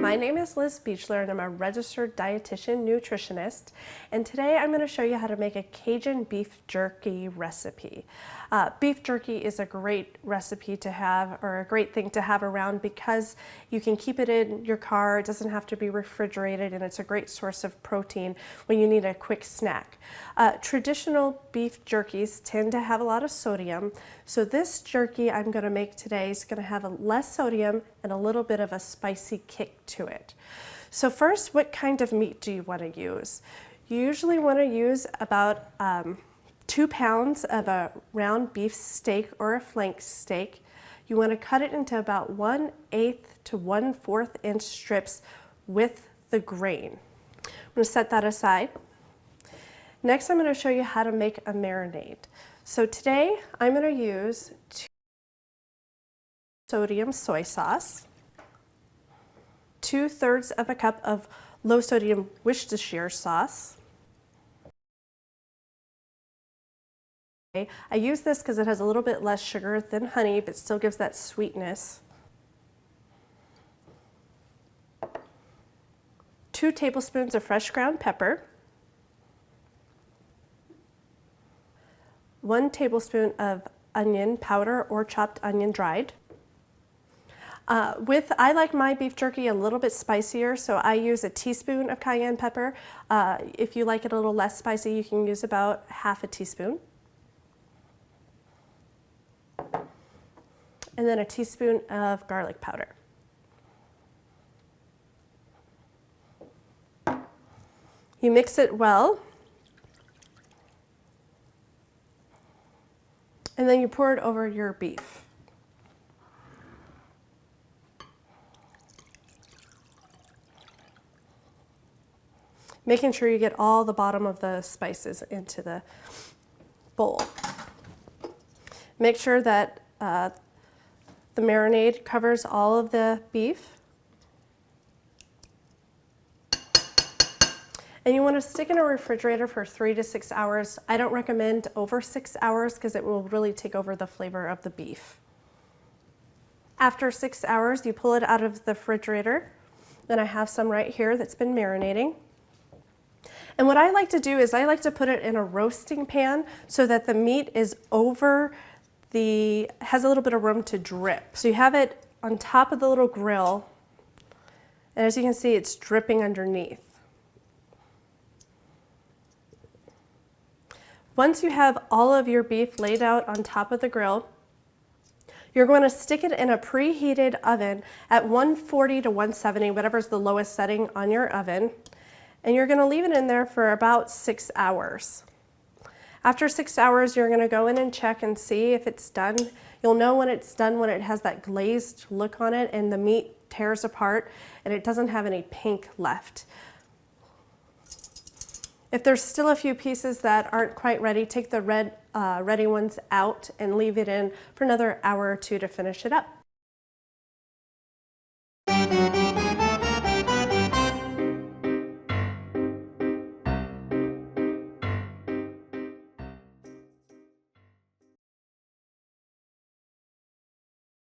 my name is Liz Beechler and I'm a registered dietitian nutritionist, and today I'm going to show you how to make a Cajun beef jerky recipe. Beef jerky is a great recipe to have, or a great thing to have around, because you can keep it in your car, it doesn't have to be refrigerated, and it's a great source of protein when you need a quick snack. Traditional beef jerkies tend to have a lot of sodium, so this jerky I'm going to make today is going to have less sodium and a little bit of a spicy kick to it. So first, what kind of meat do you want to use? You usually want to use about 2 pounds of a round beef steak or a flank steak. You want to cut it into about 1/8 to 1/4 inch strips with the grain. I'm going to set that aside. Next, I'm going to show you how to make a marinade. So today I'm going to use 2 sodium soy sauce, 2/3 of a cup of low sodium Worcestershire sauce. I use this because it has a little bit less sugar than honey, but still gives that sweetness. 2 tablespoons of fresh ground pepper, 1 tablespoon of onion powder or chopped onion dried. I like my beef jerky a little bit spicier, so I use a teaspoon of cayenne pepper. If you like it a little less spicy, you can use about 1/2 teaspoon. And then a teaspoon of garlic powder. You mix it well, and then you pour it over your beef. Making sure you get all the bottom of the spices into the bowl. Make sure that the marinade covers all of the beef. And you want to stick in a refrigerator for 3 to 6 hours. I don't recommend over 6 hours because it will really take over the flavor of the beef. After 6 hours, you pull it out of the refrigerator. Then I have some right here that's been marinating. And what I like to do is I like to put it in a roasting pan so that the meat is has a little bit of room to drip. So you have it on top of the little grill, and as you can see, it's dripping underneath. Once you have all of your beef laid out on top of the grill, you're going to stick it in a preheated oven at 140 to 170, whatever's the lowest setting on your oven, and you're going to leave it in there for about 6 hours. After 6 hours, you're going to go in and check and see if it's done. You'll know when it's done when it has that glazed look on it and the meat tears apart and it doesn't have any pink left. If there's still a few pieces that aren't quite ready, take the ready ones out and leave it in for another hour or 2 to finish it up.